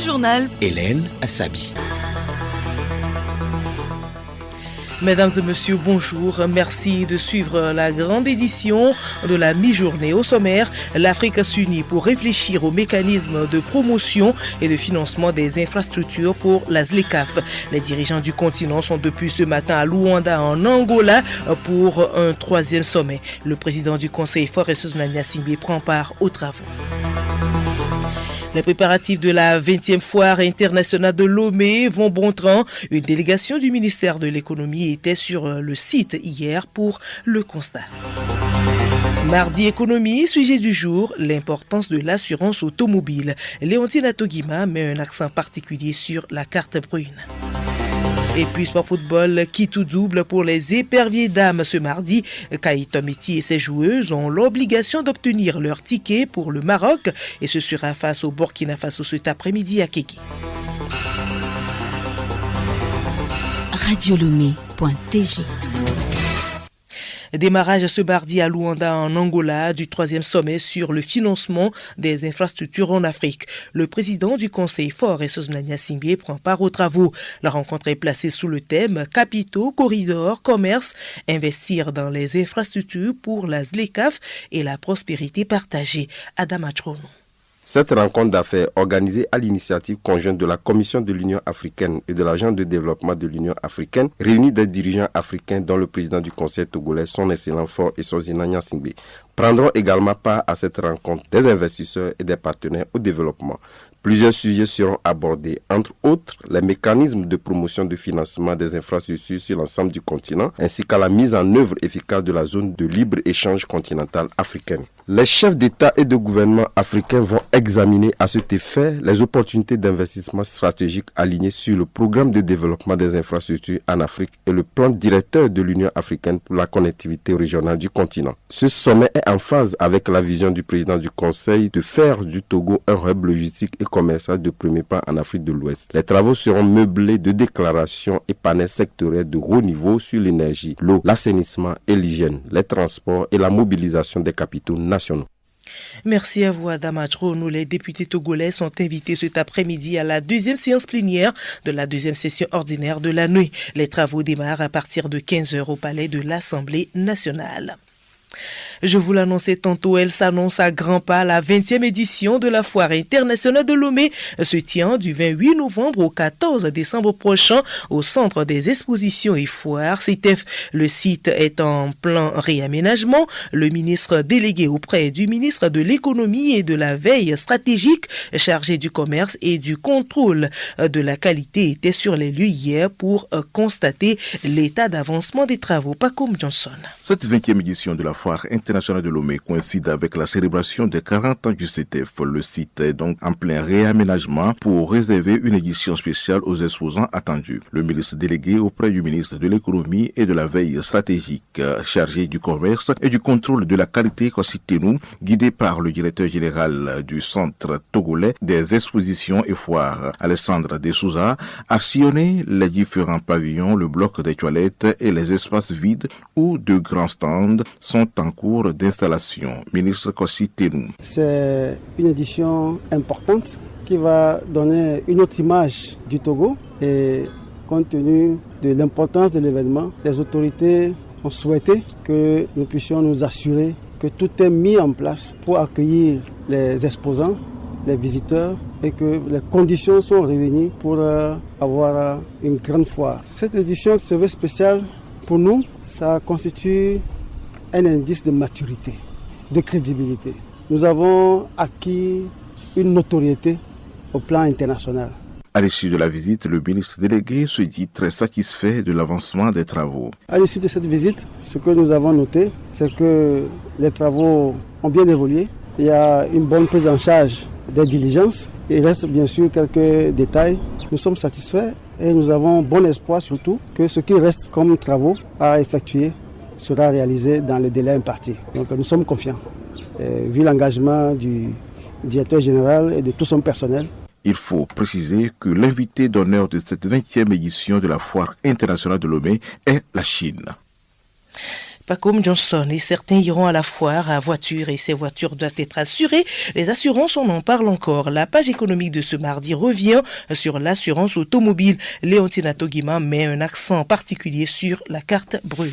journal. Hélène Assabi. Mesdames et messieurs, bonjour. Merci de suivre la grande édition de la mi-journée. Au sommaire, l'Afrique s'unit pour réfléchir aux mécanismes de promotion et de financement des infrastructures pour la ZLECAf. Les dirigeants du continent sont depuis ce matin à Luanda, en Angola, pour un troisième sommet. Le président du Conseil, Faure Sozona-Gnassingbé, prend part aux travaux. Les préparatifs de la 20e foire internationale de Lomé vont bon train. Une délégation du ministère de l'économie était sur le site hier pour le constat. Mardi économie, sujet du jour, l'importance de l'assurance automobile. Léontine Atogima met un accent particulier sur la carte brune. Et puis sport football, qui tout double pour les éperviers dames ce mardi. Kaïto Miti et ses joueuses ont l'obligation d'obtenir leur ticket pour le Maroc et ce sera face au Burkina Faso cet après-midi à Kéké. Radiolomé.tg. Démarrage ce mardi à Luanda, en Angola, du troisième sommet sur le financement des infrastructures en Afrique. Le président du Conseil, Faure Sozona-Gnassingbé, prend part aux travaux. La rencontre est placée sous le thème « Capitaux, corridors, commerce, investir dans les infrastructures pour la ZLECAf et la prospérité partagée ». Adama Trono. Cette rencontre d'affaires organisée à l'initiative conjointe de la Commission de l'Union africaine et de l'Agence de développement de l'Union africaine réunit des dirigeants africains dont le président du Conseil togolais, son excellent Faure Sozona-Gnassingbé, prendront également part à cette rencontre des investisseurs et des partenaires au développement. Plusieurs sujets seront abordés, entre autres les mécanismes de promotion de financement des infrastructures sur l'ensemble du continent, ainsi qu'à la mise en œuvre efficace de la zone de libre-échange continentale africaine. Les chefs d'État et de gouvernement africains vont examiner à cet effet les opportunités d'investissement stratégique alignées sur le programme de développement des infrastructures en Afrique et le plan directeur de l'Union africaine pour la connectivité régionale du continent. Ce sommet est en phase avec la vision du président du Conseil de faire du Togo un hub logistique et commercial de premier plan en Afrique de l'Ouest. Les travaux seront meublés de déclarations et panels sectoriels de haut niveau sur l'énergie, l'eau, l'assainissement et l'hygiène, les transports et la mobilisation des capitaux nationaux. Merci à vous, Adama Trono. Les députés togolais sont invités cet après-midi à la deuxième séance plénière de la deuxième session ordinaire de la nuit. Les travaux démarrent à partir de 15h au palais de l'Assemblée nationale. Je vous l'annonçais tantôt, elle s'annonce à grands pas. La 20e édition de la Foire internationale de Lomé se tient du 28 novembre au 14 décembre prochain au Centre des expositions et foires, CITEF. Le site est en plein réaménagement. Le ministre délégué auprès du ministre de l'économie et de la veille stratégique, chargé du commerce et du contrôle de la qualité, était sur les lieux hier pour constater l'état d'avancement des travaux. Pacom Johnson. Cette 20e édition de la Foire internationale de Lomé coïncide avec la célébration des 40 ans du CITEF. Le site est donc en plein réaménagement pour réserver une édition spéciale aux exposants attendus. Le ministre délégué auprès du ministre de l'économie et de la veille stratégique, chargé du commerce et du contrôle de la qualité, Kossi-Tenou, guidé par le directeur général du Centre togolais des expositions et foires, Alessandra De Souza, a sillonné les différents pavillons, le bloc des toilettes et les espaces vides où de grands stands sont en cours d'installation. Ministre Kossi-Tenou. C'est une édition importante qui va donner une autre image du Togo et compte tenu de l'importance de l'événement, les autorités ont souhaité que nous puissions nous assurer que tout est mis en place pour accueillir les exposants, les visiteurs et que les conditions sont réunies pour avoir une grande foire. Cette édition se veut spéciale pour nous, ça constitue un indice de maturité, de crédibilité. Nous avons acquis une notoriété au plan international. À l'issue de la visite, le ministre délégué se dit très satisfait de l'avancement des travaux. À l'issue de cette visite, ce que nous avons noté, c'est que les travaux ont bien évolué. Il y a une bonne prise en charge des diligences. Il reste bien sûr quelques détails. Nous sommes satisfaits et nous avons bon espoir surtout que ce qui reste comme travaux à effectuer sera réalisé dans le délai imparti. Donc nous sommes confiants. Vu l'engagement du directeur général et de tout son personnel. Il faut préciser que l'invité d'honneur de cette 20e édition de la Foire internationale de Lomé est la Chine. Pas comme Johnson et certains iront à la foire à voiture et ces voitures doivent être assurées. Les assurances, on en parle encore. La page économique de ce mardi revient sur l'assurance automobile. Léontine Atogima met un accent particulier sur la carte brune.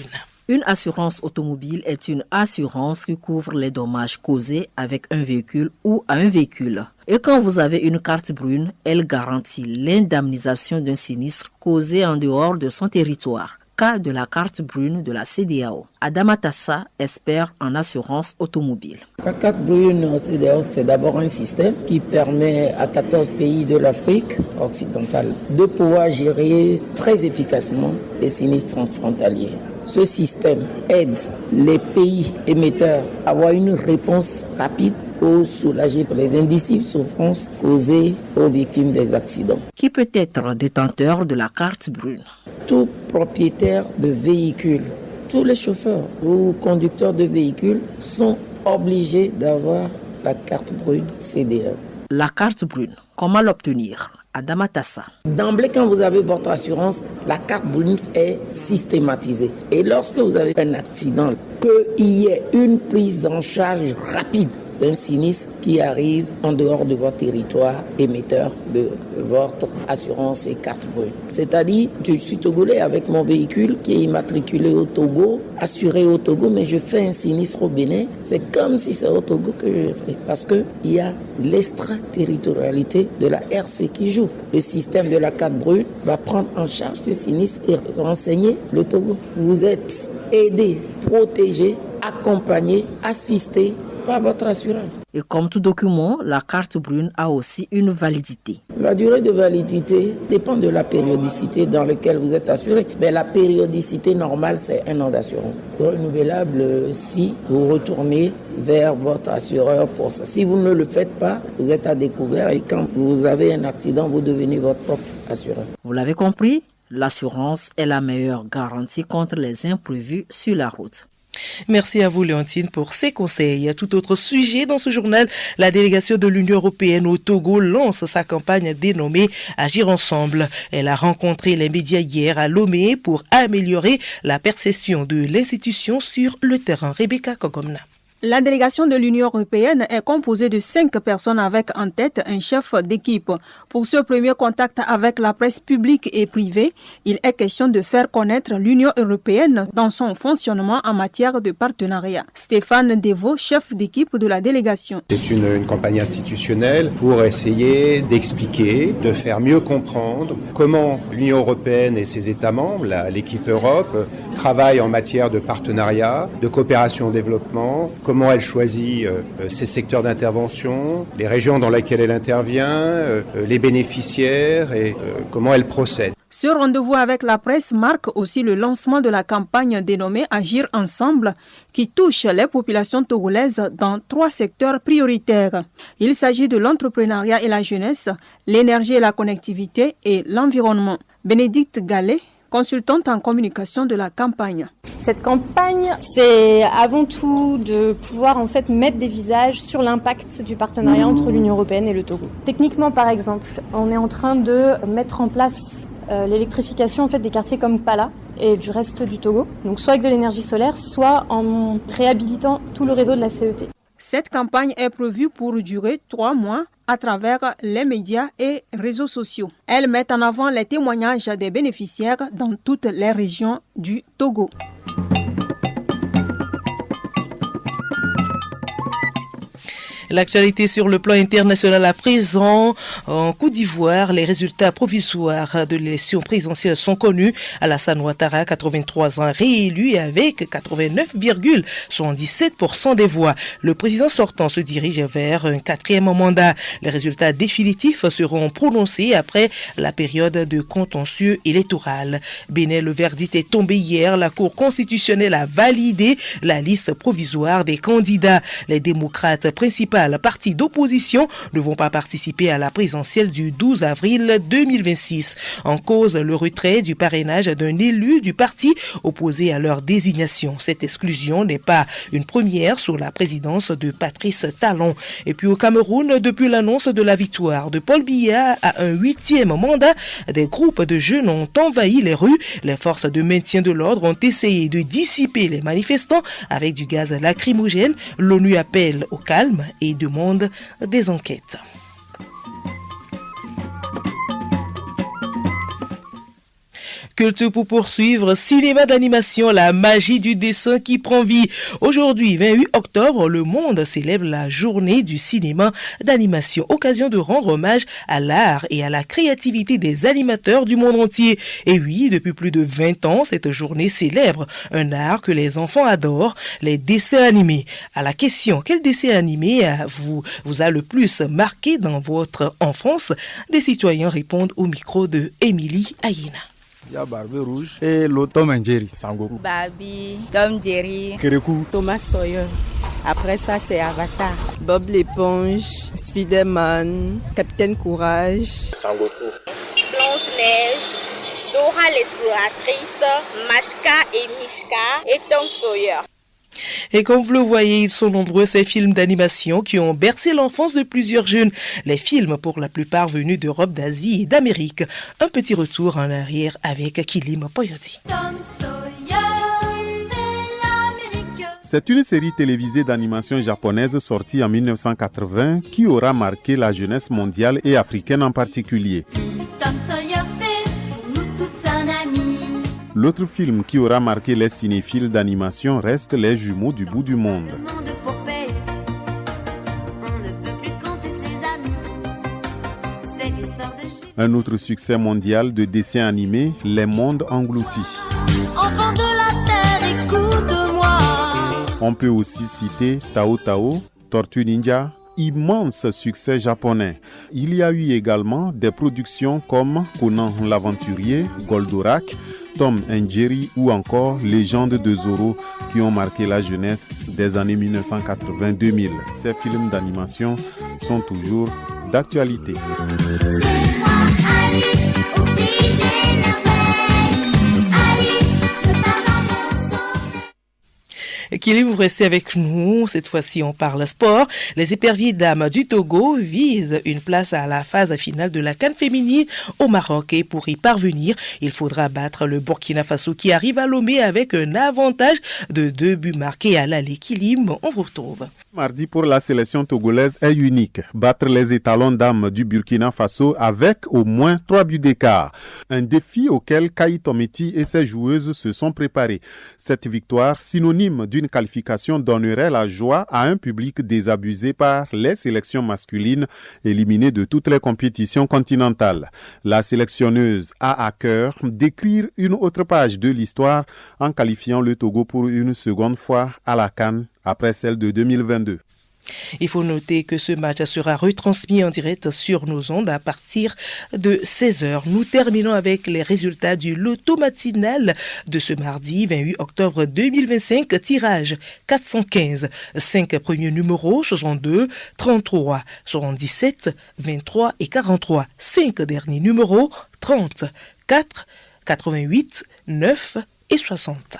Une assurance automobile est une assurance qui couvre les dommages causés avec un véhicule ou à un véhicule. Et quand vous avez une carte brune, elle garantit l'indemnisation d'un sinistre causé en dehors de son territoire. Cas de la carte brune de la CEDEAO. Adama Tassa, expert en assurance automobile. La carte brune CEDEAO, c'est d'abord un système qui permet à 14 pays de l'Afrique occidentale de pouvoir gérer très efficacement les sinistres transfrontaliers. Ce système aide les pays émetteurs à avoir une réponse rapide pour soulager les indicibles souffrances causées aux victimes des accidents. Qui peut être détenteur de la carte brune? Tout propriétaire de véhicule, tous les chauffeurs ou conducteurs de véhicules sont obligés d'avoir la carte brune CEDEAO. La carte brune, comment l'obtenir? Adama Tassa. D'emblée, quand vous avez votre assurance, la carte brune est systématisée. Et lorsque vous avez un accident, qu'il y ait une prise en charge rapide d'un sinistre qui arrive en dehors de votre territoire émetteur de votre assurance et carte brune. C'est-à-dire, je suis togolais avec mon véhicule qui est immatriculé au Togo, assuré au Togo, mais je fais un sinistre au Bénin. C'est comme si c'est au Togo que je fais. Parce qu'il y a l'extraterritorialité de la RC qui joue. Le système de la carte brune va prendre en charge ce sinistre et renseigner le Togo. Vous êtes aidé, protégé, accompagné, assisté par votre assureur. Et comme tout document, la carte brune a aussi une validité. La durée de validité dépend de la périodicité dans laquelle vous êtes assuré. Mais la périodicité normale, c'est 1 an d'assurance. Renouvelable si vous retournez vers votre assureur pour ça. Si vous ne le faites pas, vous êtes à découvert et quand vous avez un accident, vous devenez votre propre assureur. Vous l'avez compris, l'assurance est la meilleure garantie contre les imprévus sur la route. Merci à vous, Léontine, pour ces conseils. À tout autre sujet dans ce journal, la délégation de l'Union européenne au Togo lance sa campagne dénommée Agir ensemble. Elle a rencontré les médias hier à Lomé pour améliorer la perception de l'institution sur le terrain. Rebecca Kogomna. La délégation de l'Union européenne est composée de 5 personnes avec en tête un chef d'équipe. Pour ce premier contact avec la presse publique et privée, il est question de faire connaître l'Union européenne dans son fonctionnement en matière de partenariat. Stéphane Devaux, chef d'équipe de la délégation. C'est une campagne institutionnelle pour essayer d'expliquer, de faire mieux comprendre comment l'Union européenne et ses États membres, l'équipe Europe, travaillent en matière de partenariat, de coopération au développement, comment elle choisit ses secteurs d'intervention, les régions dans lesquelles elle intervient, les bénéficiaires et comment elle procède. Ce rendez-vous avec la presse marque aussi le lancement de la campagne dénommée Agir ensemble qui touche les populations togolaises dans 3 secteurs prioritaires. Il s'agit de l'entrepreneuriat et la jeunesse, l'énergie et la connectivité et l'environnement. Bénédicte Gallet, consultante en communication de la campagne. Cette campagne, c'est avant tout de pouvoir mettre des visages sur l'impact du partenariat entre l'Union européenne et le Togo. Techniquement, par exemple, on est en train de mettre en place l'électrification des quartiers comme Pala et du reste du Togo. Donc soit avec de l'énergie solaire, soit en réhabilitant tout le réseau de la CET. Cette campagne est prévue pour durer 3 mois à travers les médias et réseaux sociaux. Elle met en avant les témoignages des bénéficiaires dans toutes les régions du Togo. L'actualité sur le plan international à présent. En Côte d'Ivoire, les résultats provisoires de l'élection présidentielle sont connus. Alassane Ouattara, 83 ans, réélu avec 89,77% des voix. Le président sortant se dirige vers un 4e mandat. Les résultats définitifs seront prononcés après la période de contentieux électoral. Bénin, le verdict est tombé hier. La Cour constitutionnelle a validé la liste provisoire des candidats. Les démocrates principaux principales partis d'opposition ne vont pas participer à la présidentielle du 12 avril 2026. En cause, le retrait du parrainage d'un élu du parti opposé à leur désignation. Cette exclusion n'est pas une première sous la présidence de Patrice Talon. Et puis au Cameroun, depuis l'annonce de la victoire de Paul Biya à un 8e mandat, des groupes de jeunes ont envahi les rues. Les forces de maintien de l'ordre ont essayé de dissiper les manifestants avec du gaz lacrymogène. L'ONU appelle au calme et demande des enquêtes. Culture pour poursuivre, cinéma d'animation, la magie du dessin qui prend vie. Aujourd'hui, 28 octobre, le monde célèbre la journée du cinéma d'animation, occasion de rendre hommage à l'art et à la créativité des animateurs du monde entier. Et oui, depuis plus de 20 ans, cette journée célèbre un art que les enfants adorent, les dessins animés. À la question, quel dessin animé vous a le plus marqué dans votre enfance? Des citoyens répondent au micro de Émilie Ayina. Il y a Barbie Rouge et le Tom and Jerry. Sangoku. Barbie, Tom Jerry. Kérékou. Thomas Sawyer. Après ça, c'est Avatar. Bob l'éponge, Spider-Man, Capitaine Courage. Sangoku. Blanche-Neige, Dora l'exploratrice, Mashka et Mishka et Tom Sawyer. Et comme vous le voyez, ils sont nombreux ces films d'animation qui ont bercé l'enfance de plusieurs jeunes. Les films, pour la plupart venus d'Europe, d'Asie et d'Amérique. Un petit retour en arrière avec Kilim Poyoti. C'est une série télévisée d'animation japonaise sortie en 1980 qui aura marqué la jeunesse mondiale et africaine en particulier. Tom Sawyer, c'est pour nous tous un ami. L'autre film qui aura marqué les cinéphiles d'animation reste Les Jumeaux du bout du monde. Un autre succès mondial de dessin animé, Les Mondes Engloutis. Enfant de la terre, écoute-moi. On peut aussi citer Tao Tao, Tortue Ninja, immense succès japonais. Il y a eu également des productions comme Conan l'Aventurier, Goldorak, Tom and Jerry ou encore Légende de Zorro qui ont marqué la jeunesse des années 1980-2000. Ces films d'animation sont toujours d'actualité. Qu'il vous restez avec nous. Cette fois-ci, on parle sport. Les éperviers dames du Togo visent une place à la phase finale de la CAN féminine au Maroc. Et pour y parvenir, il faudra battre le Burkina Faso qui arrive à Lomé avec un avantage de 2 buts marqués à l'aller. Kilim, on vous retrouve. Mardi pour la sélection togolaise est unique. Battre les étalons dames du Burkina Faso avec au moins 3 buts d'écart. Un défi auquel Kaï Tometi et ses joueuses se sont préparées. Cette victoire, synonyme d'une qualification, donnerait la joie à un public désabusé par les sélections masculines éliminées de toutes les compétitions continentales. La sélectionneuse a à cœur d'écrire une autre page de l'histoire en qualifiant le Togo pour une seconde fois à la CAN après celle de 2022. Il faut noter que ce match sera retransmis en direct sur nos ondes à partir de 16h. Nous terminons avec les résultats du loto matinal de ce mardi 28 octobre 2025. Tirage 415. 5 premiers numéros 62, 33, 77, 23 et 43. 5 derniers numéros 30, 4, 88, 9 et 60.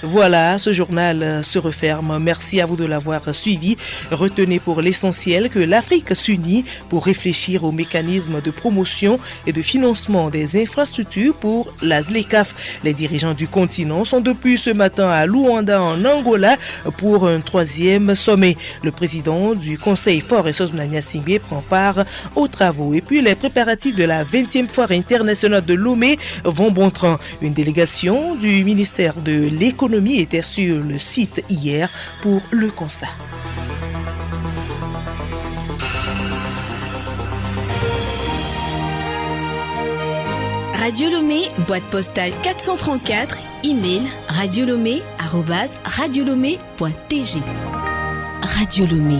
Voilà, ce journal se referme. Merci à vous de l'avoir suivi. Retenez pour l'essentiel que l'Afrique s'unit pour réfléchir aux mécanismes de promotion et de financement des infrastructures pour la ZLECAf. Les dirigeants du continent sont depuis ce matin à Luanda en Angola pour un 3e sommet. Le président du Conseil Faure Essos Mnangagwa prend part aux travaux. Et puis les préparatifs de la 20e foire internationale de Lomé vont bon train. Une délégation du ministère de l'Économie était sur le site hier pour le constat. Radio Lomé, boîte postale 434, email radiolomé@radiolomé.tg. Radio Lomé.